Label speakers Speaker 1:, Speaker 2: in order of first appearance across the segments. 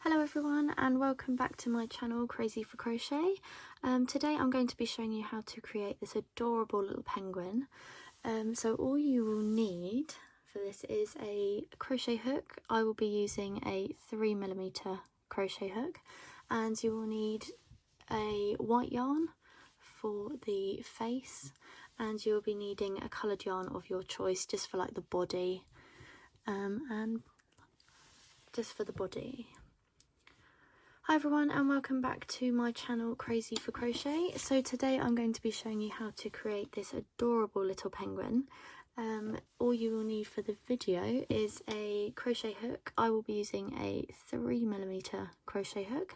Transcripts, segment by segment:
Speaker 1: Hello everyone and welcome back to my channel Crazy for Crochet. Today I'm going to be showing you how to create this adorable little penguin. So all you will need for this is a crochet hook. I will be using a 3mm crochet hook, and you will need a white yarn for the face, and you'll be needing a coloured yarn of your choice just for like the body and just for the body. Hi everyone and welcome back to my channel Crazy for Crochet. So today I'm going to be showing you how to create this adorable little penguin. All you will need for the video is a crochet hook. I will be using a 3mm crochet hook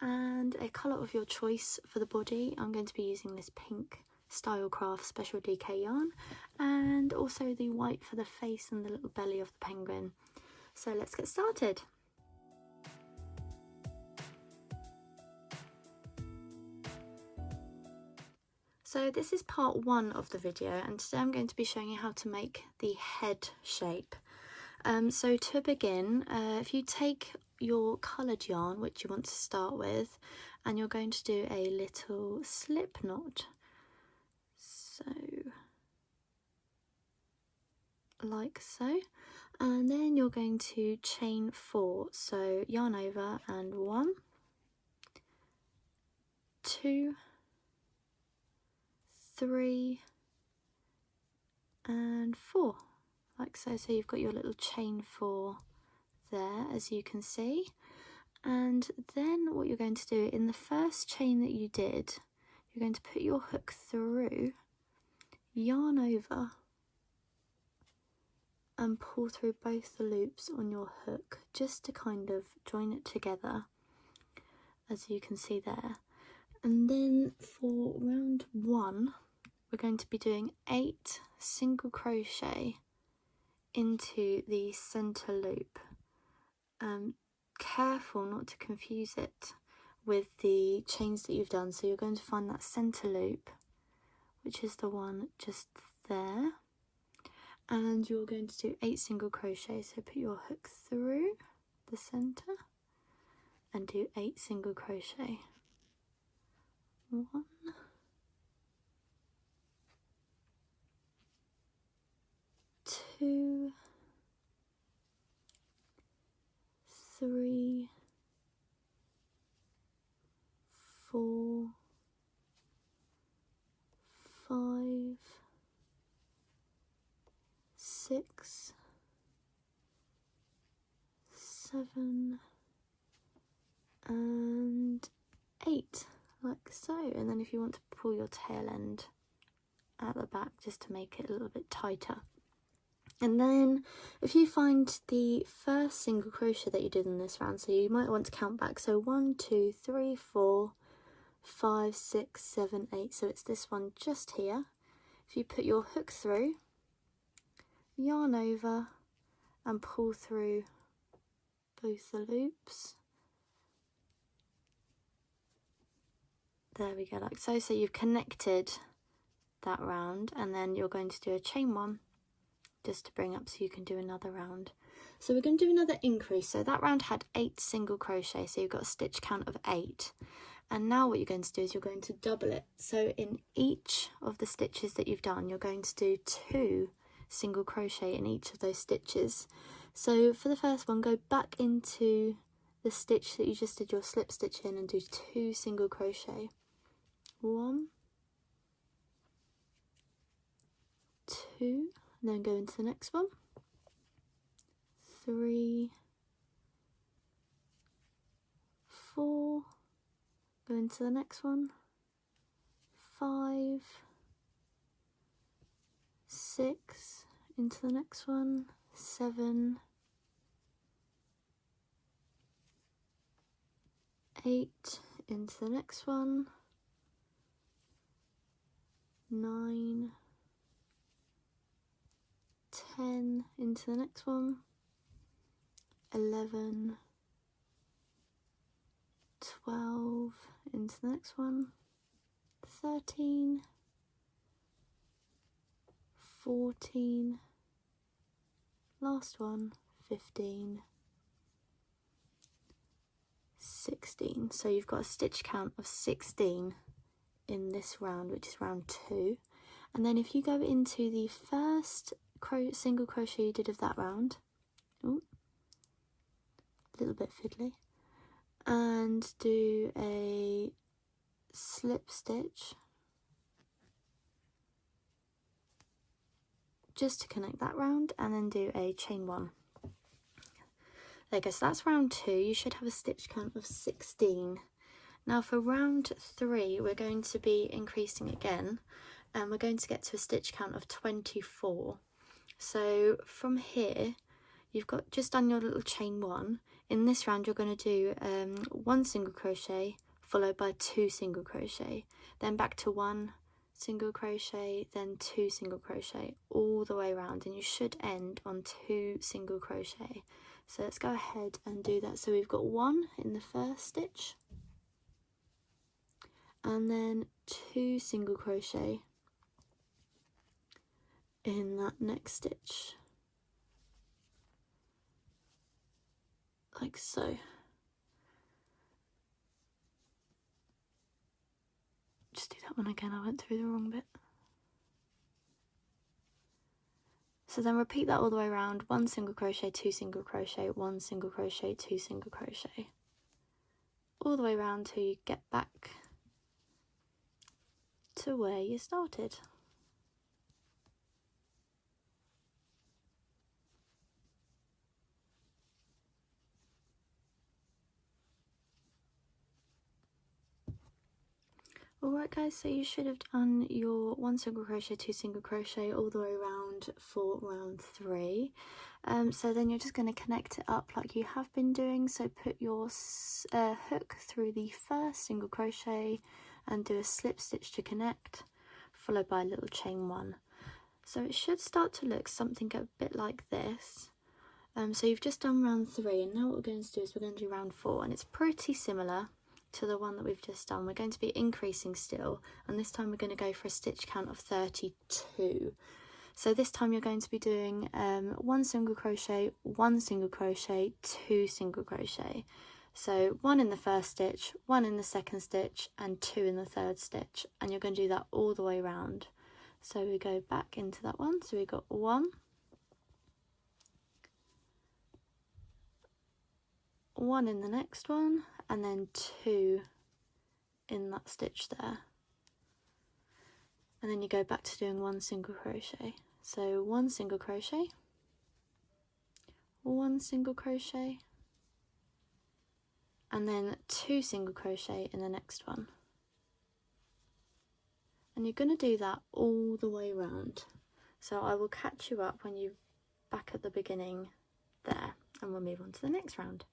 Speaker 1: and a colour of your choice for the body. I'm going to be using this pink Stylecraft Special DK yarn, and also the white for the face and the little belly of the penguin. So let's get started. So this is part one of the video, and today I'm going to be showing you how to make the head shape. So to begin, if you take your coloured yarn, which you want to start with, and you're going to do a little slip knot. So, like so. And then you're going to chain 4. So yarn over and 1, 2, 3 and 4, like so. So you've got your little chain 4 there, as you can see. And then what you're going to do, in the first chain that you did, you're going to put your hook through, yarn over and pull through both the loops on your hook just to kind of join it together, as you can see there. And then for round 1 we're going to be doing 8 single crochet into the center loop. Careful not to confuse it with the chains that you've done. So you're going to find that center loop, which is the one just there, and you're going to do 8 single crochet. So put your hook through the center and do 8 single crochet. 1, 2, 3, 4, 5, 6, 7 and 8, like so. And then if you want to pull your tail end at the back just to make it a little bit tighter. And then if you find the first single crochet that you did in this round, so you might want to count back, so 1, 2, 3, 4, 5, 6, 7, 8, so it's this one just here. If you put your hook through, yarn over and pull through both the loops, there we go, like so. So you've connected that round, and then you're going to do a chain 1 just to bring up so you can do another round. So we're going to do another increase. So that round had 8 single crochet, so you've got a stitch count of 8. And now what you're going to do is you're going to double it. So in each of the stitches that you've done, you're going to do 2 single crochet in each of those stitches. So for the first one, go back into the stitch that you just did your slip stitch in and do 2 single crochet. 1, 2, and then go into the next one. 3, 4, go into the next one. 5, 6, into the next one. 7, 8, into the next one. 9, 10, into the next one. 11, 12, into the next one. 13, 14, last one, 15, 16. So you've got a stitch count of 16 in this round, which is round 2. And then if you go into the first single crochet you did of that round, ooh, a little bit fiddly, and do a slip stitch just to connect that round, and then do a chain 1. There you go, so that's round 2. You should have a stitch count of 16. Now for round 3, we're going to be increasing again, and we're going to get to a stitch count of 24. So from here, you've got just done your little chain 1. In this round, you're going to do 1 single crochet followed by 2 single crochet, then back to 1 single crochet, then 2 single crochet, all the way around, and you should end on 2 single crochet. So let's go ahead and do that. So we've got 1 in the first stitch, and then 2 single crochet in that next stitch, like so. Just do that one again, I went through the wrong bit. So then repeat that all the way around, 1 single crochet, 2 single crochet, 1 single crochet, 2 single crochet, all the way around till you get back to where you started. Alright guys, so you should have done your 1 single crochet, 2 single crochet all the way around for round 3. So then you're just going to connect it up like you have been doing. So put your hook through the first single crochet and do a slip stitch to connect, followed by a little chain 1. So it should start to look something a bit like this. So you've just done round 3, and now what we're going to do is we're going to do round 4, and it's pretty similar to the one that we've just done. We're going to be increasing still, and this time we're going to go for a stitch count of 32. So this time you're going to be doing 1 single crochet, 1 single crochet, 2 single crochet. So 1 in the first stitch, 1 in the second stitch, and 2 in the third stitch, and you're going to do that all the way around. So we go back into that one, so we got 1, 1 in the next one, and then 2 in that stitch there, and then you go back to doing 1 single crochet. So 1 single crochet, 1 single crochet, and then 2 single crochet in the next one, and you're going to do that all the way around. So I will catch you up when you're back at the beginning there, and we'll move on to the next round.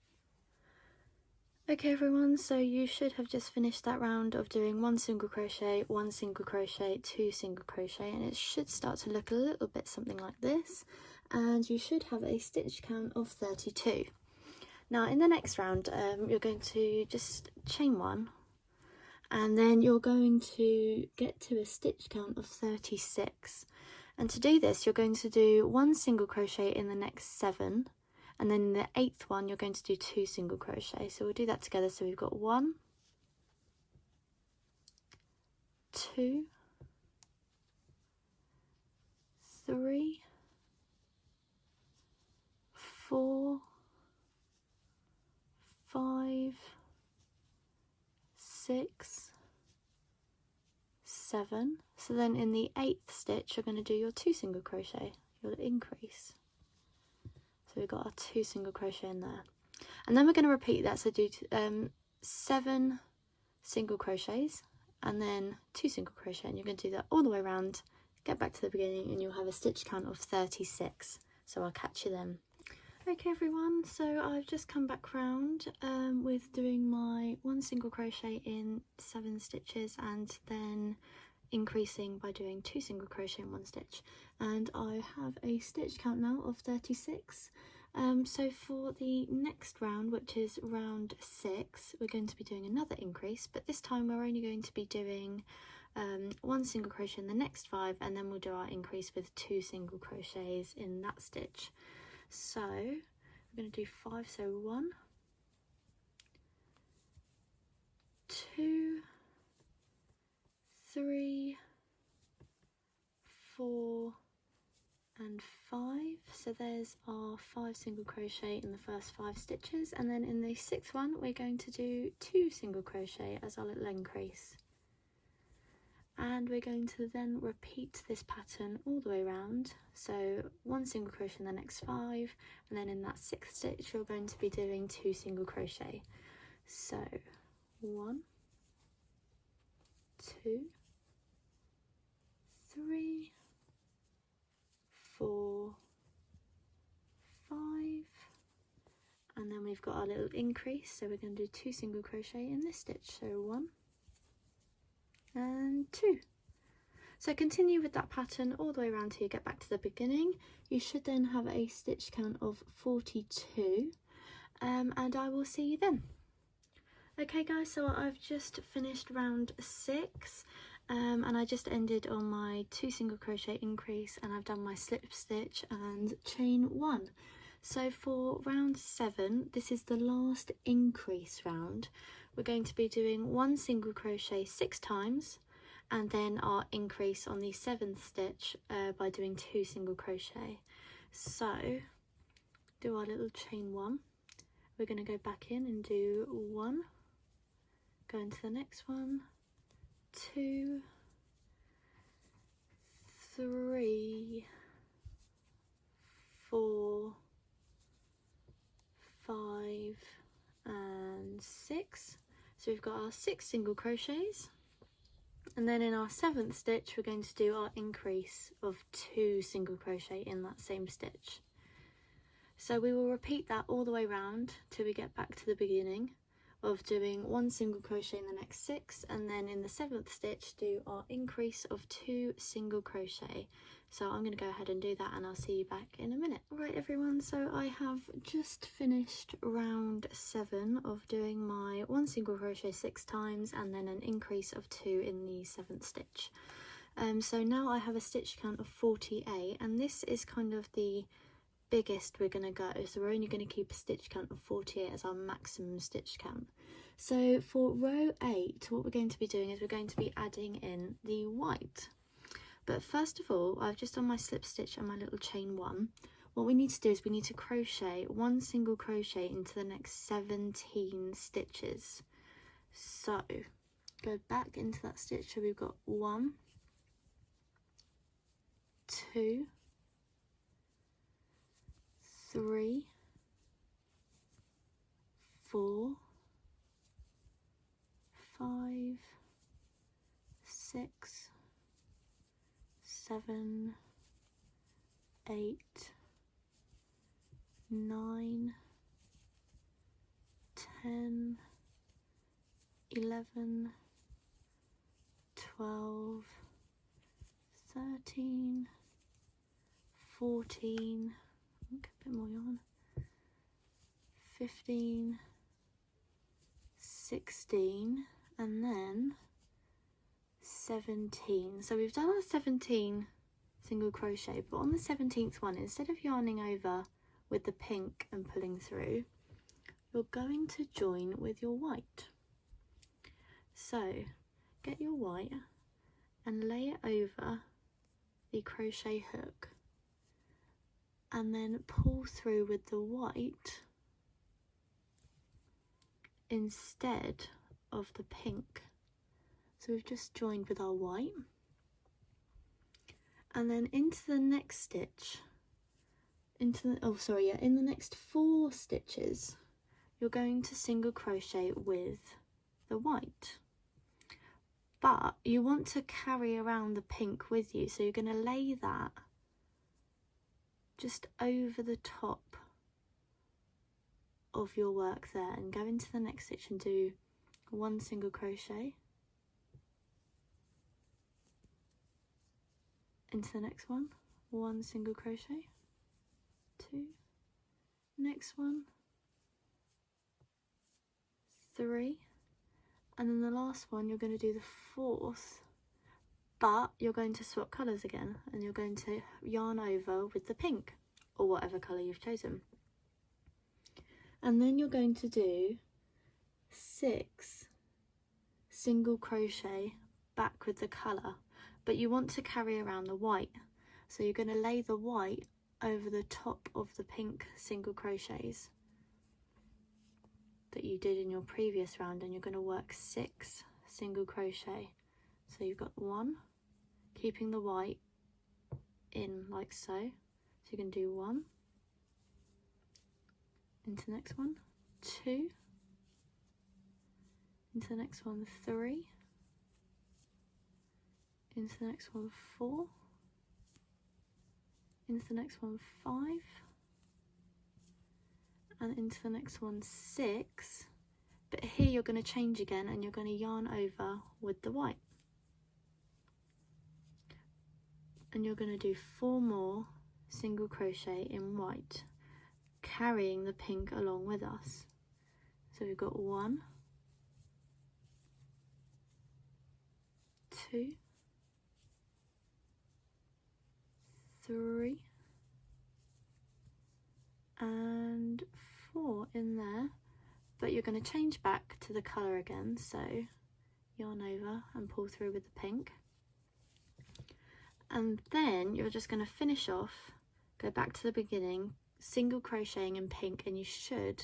Speaker 1: Okay everyone, so you should have just finished that round of doing 1 single crochet, 1 single crochet, 2 single crochet, and it should start to look a little bit something like this, and you should have a stitch count of 32. Now in the next round, you're going to just chain 1, and then you're going to get to a stitch count of 36. And to do this, you're going to do 1 single crochet in the next 7, and then in the 8th one you're going to do 2 single crochet. So we'll do that together. So we've got 1, 2, 3, 4, 5, 6, 7. So then in the 8th stitch you're going to do your 2 single crochet, your increase. So we've got our 2 single crochet in there, and then we're going to repeat that. So do 7 single crochets and then 2 single crochet, and you're going to do that all the way around, get back to the beginning, and you'll have a stitch count of 36. So I'll catch you then. Okay everyone, so I've just come back round with doing my 1 single crochet in 7 stitches, and then increasing by doing 2 single crochet in 1 stitch, and I have a stitch count now of 36. So for the next round, which is round 6, we're going to be doing another increase, but this time we're only going to be doing 1 single crochet in the next 5, and then we'll do our increase with 2 single crochets in that stitch. So we're going to do 5, so 1, 3, 4 and 5. So there's our 5 single crochet in the first 5 stitches, and then in the 6th one we're going to do 2 single crochet as our little increase, and we're going to then repeat this pattern all the way around. So 1 single crochet in the next 5, and then in that 6th stitch you're going to be doing 2 single crochet. So 1, 2, 3, 4, 5, and then we've got our little increase, so we're going to do 2 single crochet in this stitch. So 1 and 2. So continue with that pattern all the way around till you get back to the beginning. You should then have a stitch count of 42, and I will see you then. Okay guys, so I've just finished round 6, and I just ended on my 2 single crochet increase, and I've done my slip stitch and chain 1. So for round 7, this is the last increase round. We're going to be doing 1 single crochet 6 times, and then our increase on the 7th stitch by doing 2 single crochet. So do our little chain 1. We're going to go back in and do 1, go into the next one, 2, 3, 4, 5 and 6. So we've got our 6 single crochets, and then in our 7th stitch we're going to do our increase of 2 single crochet in that same stitch. So we will repeat that all the way around till we get back to the beginning of doing 1 single crochet in the next 6, and then in the 7th stitch do our increase of 2 single crochet. So I'm going to go ahead and do that, and I'll see you back in a minute. Alright everyone, so I have just finished round 7 of doing my 1 single crochet 6 times and then an increase of 2 in the 7th stitch. So now I have a stitch count of 48, and this is kind of the biggest we're going to go, so we're only going to keep a stitch count of 48 as our maximum stitch count. So for row 8, what we're going to be doing is we're going to be adding in the white. But first of all, I've just done my slip stitch and my little chain 1. What we need to do is we need to crochet 1 single crochet into the next 17 stitches. So go back into that stitch, so we've got 1, 2, 3, 4, 5, 6, 7, 8, 9, 10, 11, 12, 13, 14, a bit more yarn, 15, 16, and then 17. So we've done our 17 single crochet, but on the 17th one, instead of yarning over with the pink and pulling through, you're going to join with your white. So get your white and lay it over the crochet hook, and then pull through with the white instead of the pink. So we've just joined with our white, and then into the next stitch, in the next 4 stitches you're going to single crochet with the white, but you want to carry around the pink with you, so you're going to lay that just over the top of your work there, and go into the next stitch and do 1 single crochet into the next one, 1 single crochet, 2, next one, 3, and then the last one you're going to do the 4th, but you're going to swap colours again, and you're going to yarn over with the pink or whatever colour you've chosen, and then you're going to do 6 single crochet back with the colour, but you want to carry around the white. So you're going to lay the white over the top of the pink single crochets that you did in your previous round, and you're going to work 6 single crochet. So you've got 1, keeping the white in like so. So you can do 1, into the next one, 2, into the next one, 3, into the next one, 4, into the next one, 5, and into the next one, 6. But here you're going to change again, and you're going to yarn over with the white, and you're going to do 4 more single crochet in white, carrying the pink along with us. So we've got 1, 2, 3, and 4 in there, but you're going to change back to the colour again, so yarn over and pull through with the pink, and then you're just going to finish off, go back to the beginning, single crocheting in pink, and you should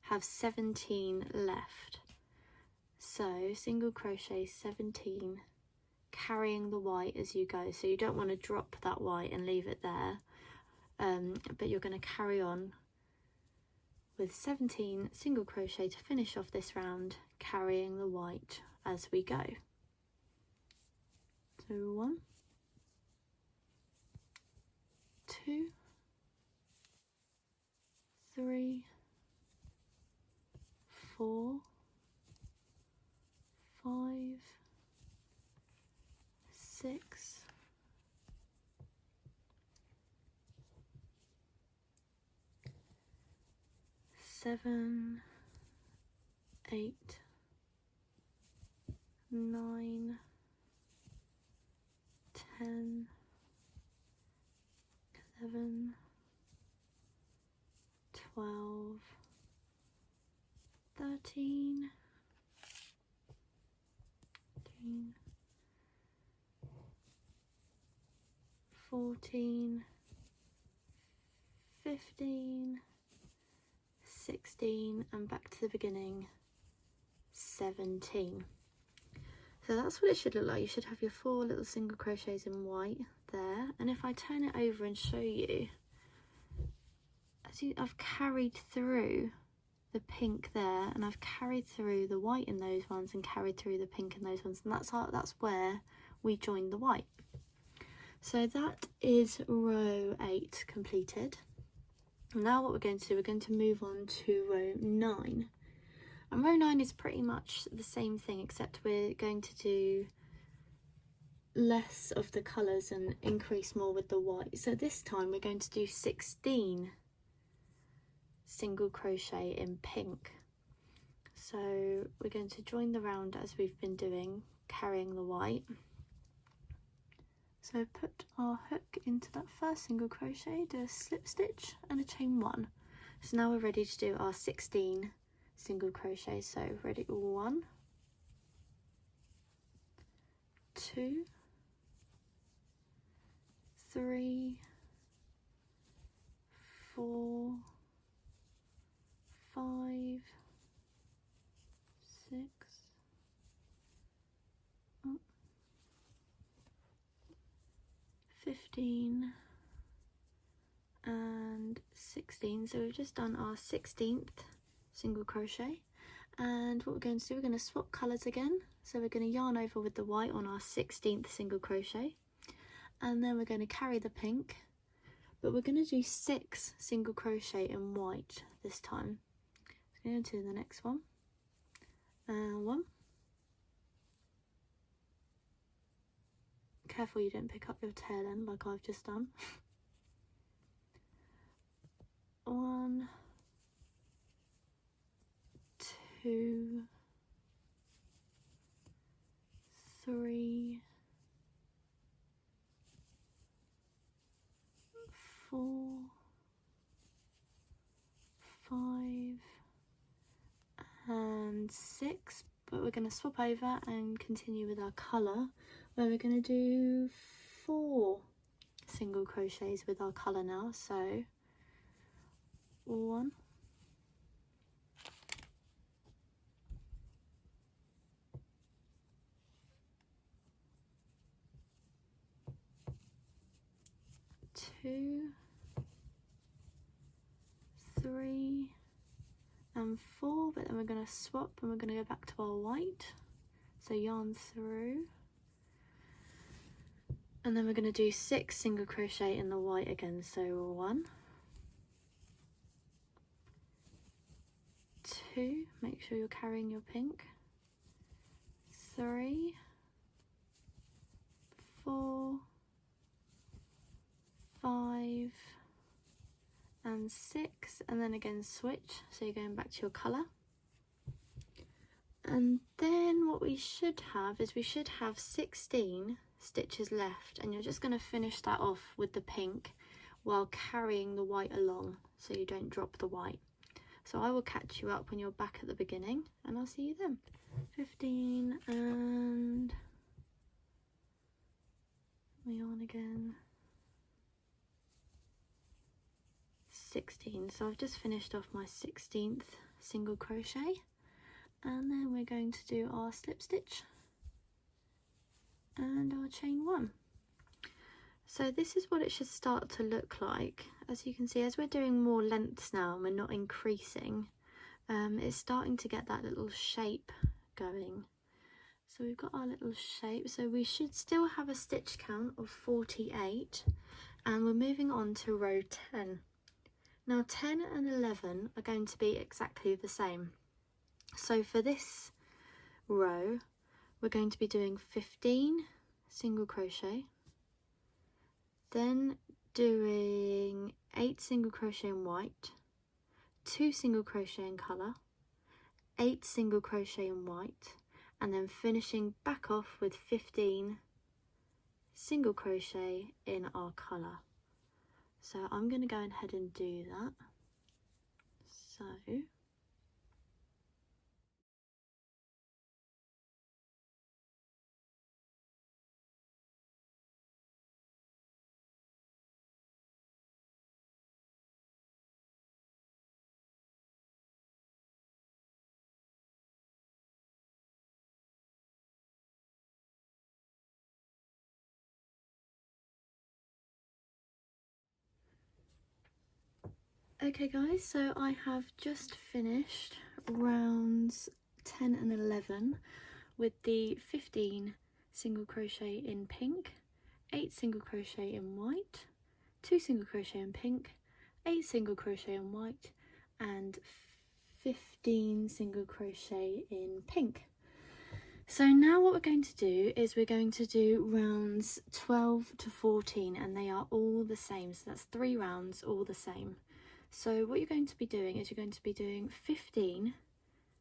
Speaker 1: have 17 left. So single crochet 17, carrying the white as you go, so you don't want to drop that white and leave it there, but you're going to carry on with 17 single crochet to finish off this round, carrying the white as we go. So 1, 2, 3, 4, 5, 6, 7, 8, 9, 10, 11, 12, 13, 14, 15, 16, and back to the beginning, 17. So that's what it should look like. You should have your 4 little single crochets in white there, and if I turn it over and show you, I've carried through the pink there, and I've carried through the white in those ones, and carried through the pink in those ones, and that's where we joined the white. So that is row 8 completed. Now what we're going to do, we're going to move on to row 9. And row 9 is pretty much the same thing, except we're going to do less of the colours and increase more with the white. So this time we're going to do 16 single crochet in pink. So we're going to join the round as we've been doing, carrying the white. So put our hook into that first single crochet, do a slip stitch and a chain 1. So now we're ready to do our 16 single crochet. So ready, 1, 2, 3, 4, 5, 6, 15 and 16. So we've just done our 16th single crochet, and what we're going to do, we're going to swap colours again. So we're going to yarn over with the white on our 16th single crochet, and then we're going to carry the pink, but we're going to do 6 single crochet in white this time. So going to the next one, 1, careful you don't pick up your tail end like I've just done, 1, 2, 3, 4, 5 and 6, but we're going to swap over and continue with our colour, where we're going to do 4 single crochets with our colour now. So 1, 2, 3 and 4, but then we're going to swap and we're going to go back to our white. So yarn through, and then we're going to do 6 single crochet in the white again. So 1, 2, make sure you're carrying your pink, 3, 4, 5 and 6, and then again switch, so you're going back to your colour. And then what we should have is we should have 16 stitches left, and you're just going to finish that off with the pink while carrying the white along so you don't drop the white. So I will catch you up when you're back at the beginning, and I'll see you then. 15 and we on again. 16. So I've just finished off my 16th single crochet, and then we're going to do our slip stitch and our chain 1. So this is what it should start to look like. As you can see, as we're doing more lengths now and we're not increasing, it's starting to get that little shape going. So we've got our little shape, so we should still have a stitch count of 48, and we're moving on to row 10. Now 10 and 11 are going to be exactly the same. So for this row, we're going to be doing 15 single crochet, then doing 8 single crochet in white, 2 single crochet in colour, 8 single crochet in white, and then finishing back off with 15 single crochet in our colour. So I'm going to go ahead and do that. So okay guys, so I have just finished rounds 10 and 11 with the 15 single crochet in pink, 8 single crochet in white, 2 single crochet in pink, 8 single crochet in white, and 15 single crochet in pink. So now what we're going to do is we're going to do rounds 12 to 14, and they are all the same. So that's 3 rounds all the same. So what you're going to be doing is you're going to be doing 15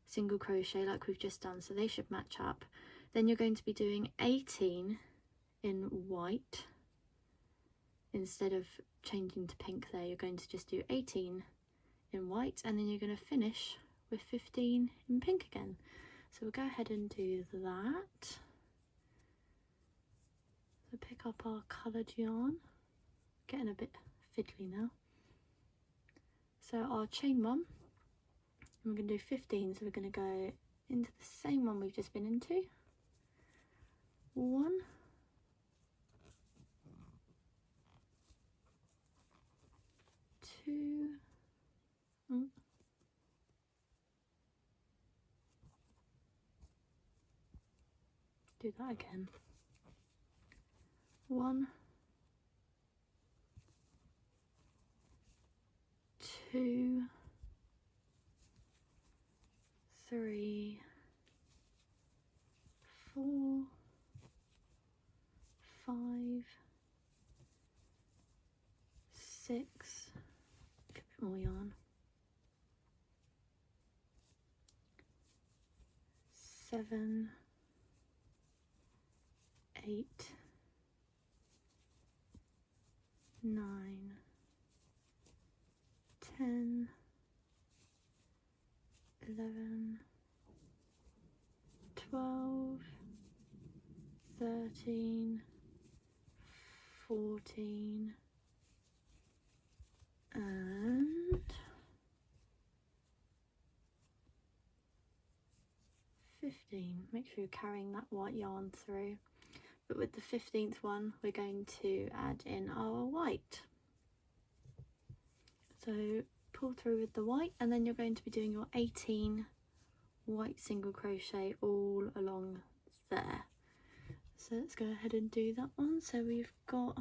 Speaker 1: single crochet like we've just done, so they should match up. Then you're going to be doing 18 in white. Instead of changing to pink there, you're going to just do 18 in white, and then you're going to finish with 15 in pink again. So we'll go ahead and do that. So pick up our coloured yarn, getting a bit fiddly now. So our chain 1, and we're going to do 15, so we're going to go into the same one we've just been into. 1, 2, do that again. 1, 2, 3, 4, 5, 6, a bit more yarn, 7, 8, 9, 10, 11, 13, 14 and 15. Make sure you're carrying that white yarn through. But with the 15th one, we're going to add in our white. So pull through with the white, and then you're going to be doing your 18 white single crochet all along there. So let's go ahead and do that one. So we've got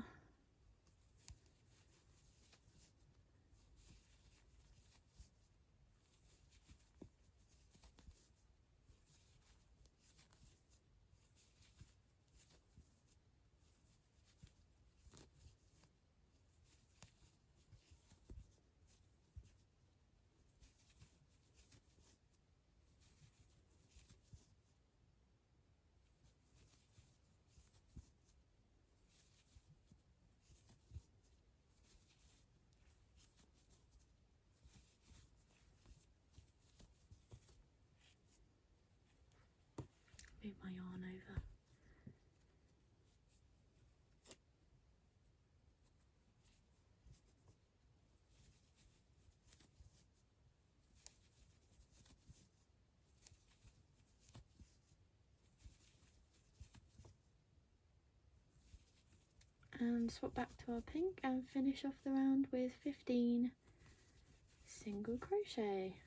Speaker 1: move my yarn over. And swap back to our pink and finish off the round with 15 single crochet.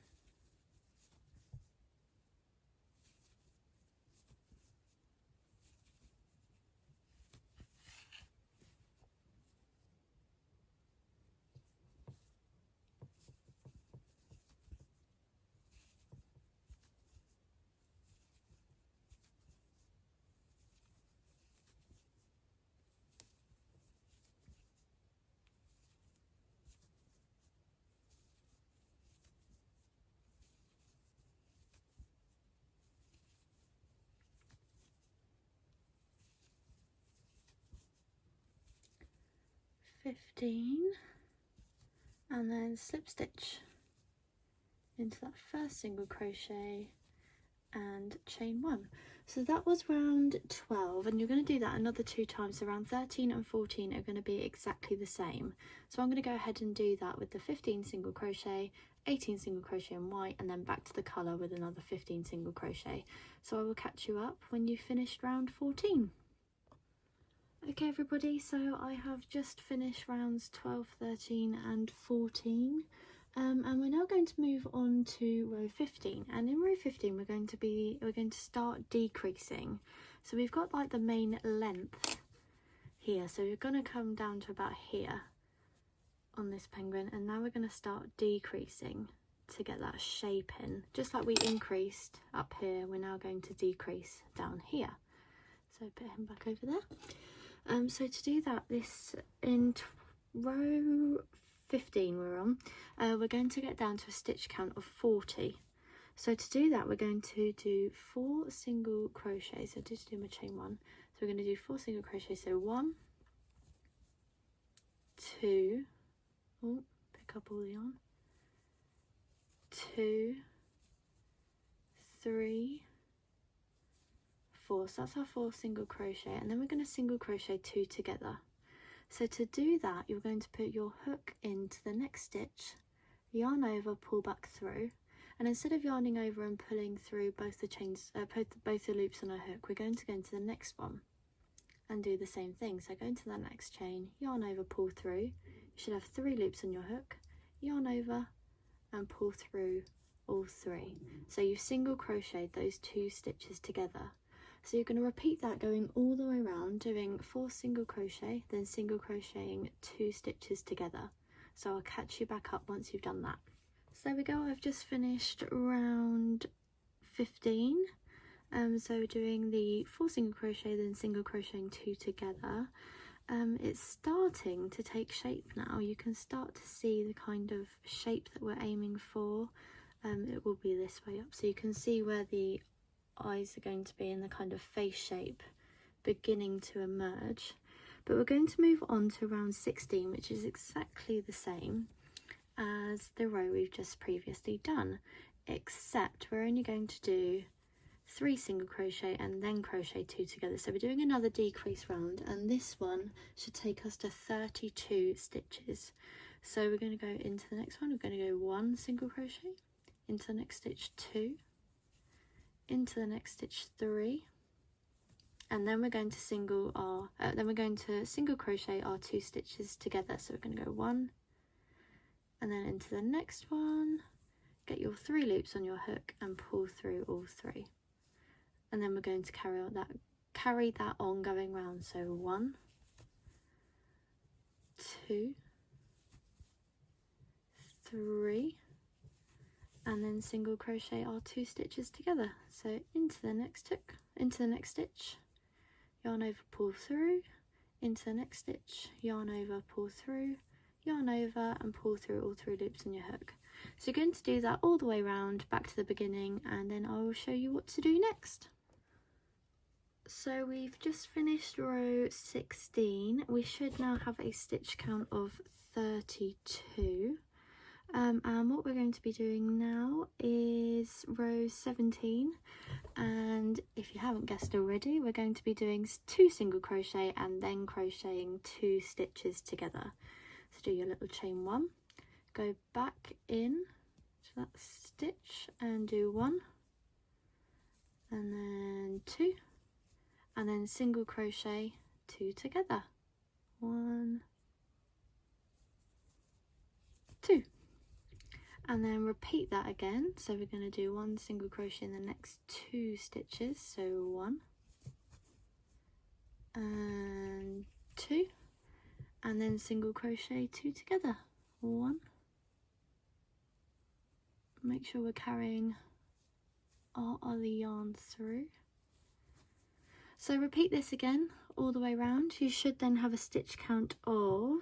Speaker 1: And then slip stitch into that first single crochet and chain 1. So that was round 12, and you're going to do that another 2 times. So round 13 and 14 are going to be exactly the same. So I'm going to go ahead and do that with the 15 single crochet, 18 single crochet in white, and then back to the colour with another 15 single crochet. So I will catch you up when you've finished round 14. Okay everybody, so I have just finished rounds 12, 13 and 14, and we're now going to move on to row 15, and in row 15 we're going to start decreasing. So we've got like the main length here, so we're going to come down to about here on this penguin, and now we're going to start decreasing to get that shape in. Just like we increased up here, we're now going to decrease down here. So put him back over there. So to do that, this in row 15 we're on, we're going to get down to a stitch count of 40. So to do that, we're going to do 4 single crochets. So just do my chain 1. So we're going to do 4 single crochets. So 1, 2, oh, pick up all the yarn, 2, 3, 4. So that's our 4 single crochet, and then we're going to single crochet 2 together. So to do that, you're going to put your hook into the next stitch, yarn over, pull back through, and instead of yarning over and pulling through both the chains, both the loops on a hook, we're going to go into the next one and do the same thing. So go into the next chain, yarn over, pull through. You should have 3 loops on your hook, yarn over and pull through all 3. So you've single crocheted those 2 stitches together. So you're going to repeat that going all the way around, doing 4 single crochet, then single crocheting 2 stitches together. So I'll catch you back up once you've done that. So there we go, I've just finished round 15. So doing the 4 single crochet, then single crocheting 2 together. It's starting to take shape now. You can start to see the kind of shape that we're aiming for. It will be this way up, so you can see where the eyes are going to be in the kind of face shape beginning to emerge. But we're going to move on to round 16, which is exactly the same as the row we've just previously done, except we're only going to do 3 single crochet and then crochet 2 together. So we're doing another decrease round, and this one should take us to 32 stitches. So we're going to go into the next one, we're going to go 1 single crochet, into the next stitch 2, into the next stitch 3, and then we're going to single crochet our 2 stitches together. So we're going to go 1, and then into the next one, get your 3 loops on your hook and pull through all 3, and then we're going to carry that on going round. So 1, 2, 3, and then single crochet our 2 stitches together. So into the next hook, into the next stitch, yarn over, pull through, into the next stitch, yarn over, pull through, yarn over, and pull through all 3 loops on your hook. So you're going to do that all the way around back to the beginning, and then I will show you what to do next. So we've just finished row 16. We should now have a stitch count of 32. And what we're going to be doing now is row 17, and if you haven't guessed already, we're going to be doing 2 single crochet and then crocheting 2 stitches together. So do your little chain 1, go back in to that stitch and do 1, and then 2, and then single crochet 2 together, 1, 2. And then repeat that again. So we're going to do 1 single crochet in the next 2 stitches. So 1 and 2, and then single crochet 2 together, 1. Make sure we're carrying our other yarn through. So repeat this again all the way around. You should then have a stitch count of,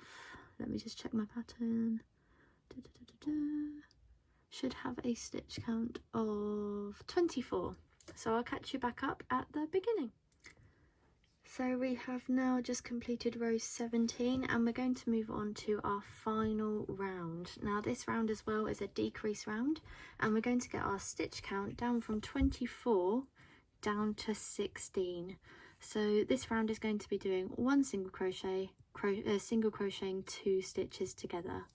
Speaker 1: let me just check my pattern, should have a stitch count of 24. So I'll catch you back up at the beginning. So we have now just completed row 17, and we're going to move on to our final round. Now this round as well is a decrease round, and we're going to get our stitch count down from 24 down to 16. So this round is going to be doing 1 single crochet, single crocheting 2 stitches together.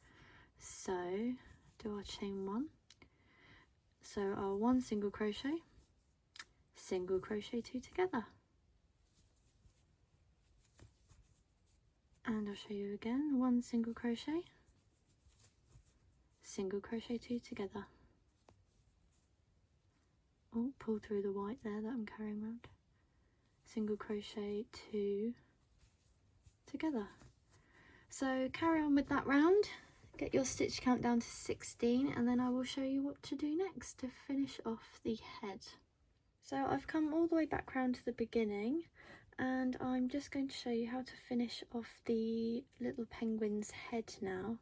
Speaker 1: So do our chain 1, so our 1 single crochet 2 together, and I'll show you again, 1 single crochet 2 together. Oh, pull through the white there that I'm carrying around, single crochet 2 together. So carry on with that round. Get your stitch count down to 16, and then I will show you what to do next to finish off the head. So I've come all the way back round to the beginning, and I'm just going to show you how to finish off the little penguin's head now.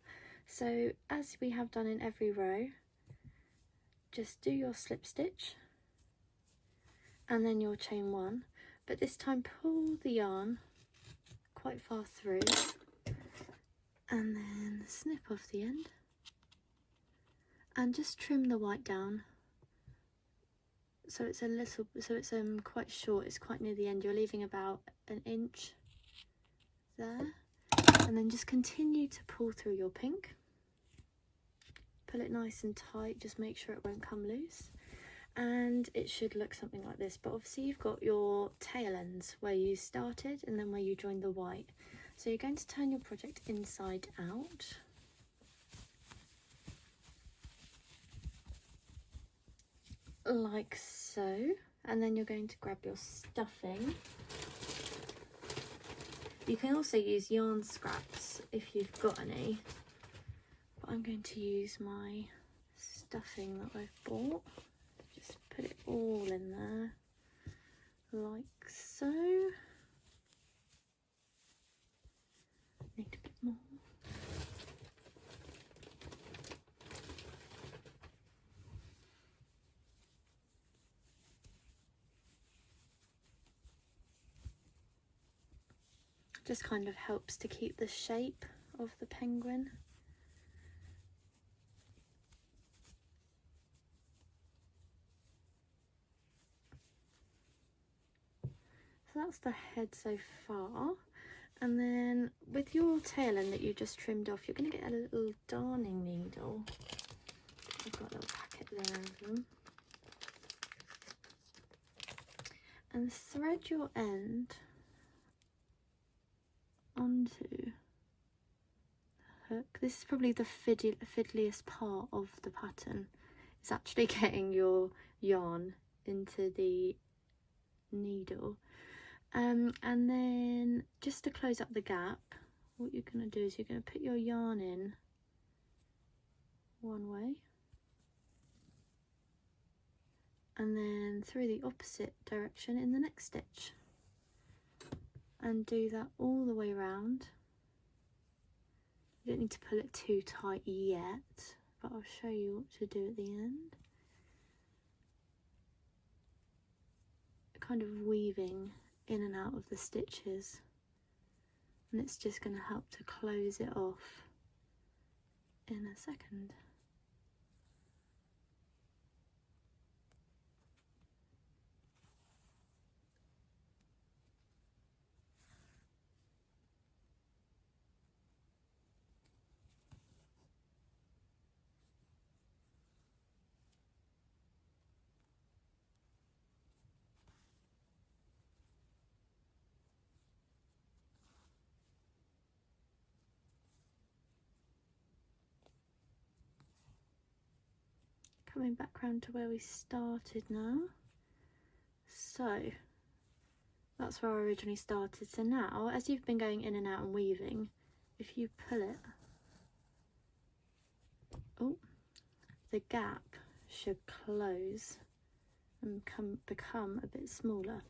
Speaker 1: So as we have done in every row, just do your slip stitch and then your chain 1, but this time pull the yarn quite far through and then snip off the end and just trim the white down so it's quite short, it's quite near the end. You're leaving about an inch there, and then just continue to pull through your pink. Pull it nice and tight, just make sure it won't come loose, and it should look something like this. But obviously you've got your tail ends where you started and then where you joined the white. So you're going to turn your project inside out. Like so. And then you're going to grab your stuffing. You can also use yarn scraps if you've got any. But I'm going to use my stuffing that I've bought. Just put it all in there. Like so. Need a bit more. Just kind of helps to keep the shape of the penguin. So that's the head so far. And then with your tail end that you just trimmed off, you're going to get a little darning needle. I've got a little packet there of them. And thread your end onto the hook. This is probably the fiddliest part of the pattern. It's actually getting your yarn into the needle. And then just to close up the gap, what you're going to do is you're going to put your yarn in one way and then through the opposite direction in the next stitch, and do that all the way around. You don't need to pull it too tight yet, but I'll show you what to do at the end. Kind of weaving in and out of the stitches, and it's just going to help to close it off in a second. Coming back round to where we started now. So that's where I originally started. So now, as you've been going in and out and weaving, if you pull it, oh, the gap should close and become a bit smaller.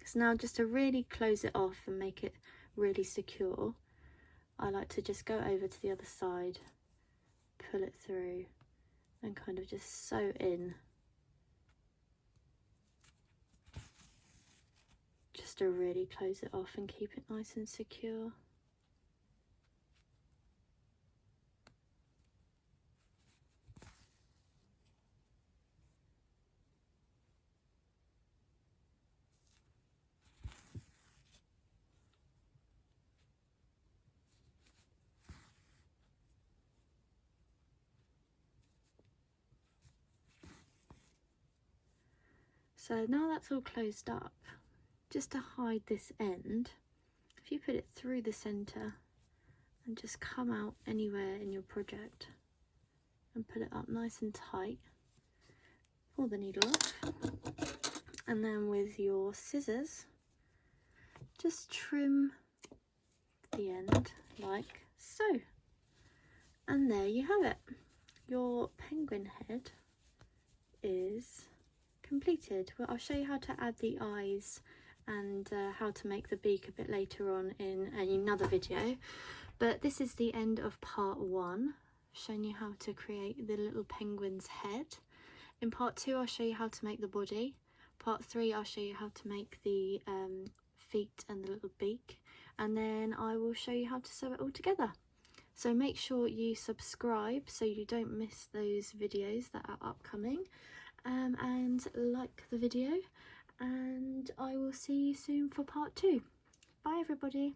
Speaker 1: So now, just to really close it off and make it really secure, I like to just go over to the other side, pull it through, and kind of just sew in, just to really close it off and keep it nice and secure. So now that's all closed up, just to hide this end, if you put it through the centre and just come out anywhere in your project and put it up nice and tight, pull the needle off, and then with your scissors just trim the end like so, and there you have it. Your penguin head is completed. Well, I'll show you how to add the eyes and how to make the beak a bit later on in another video, but this is the end of part 1. I've shown you how to create the little penguin's head. In part 2 I'll show you how to make the body. Part 3 I'll show you how to make the feet and the little beak, and then I will show you how to sew it all together. So make sure you subscribe so you don't miss those videos that are upcoming, and like the video, and I will see you soon for part 2. Bye everybody.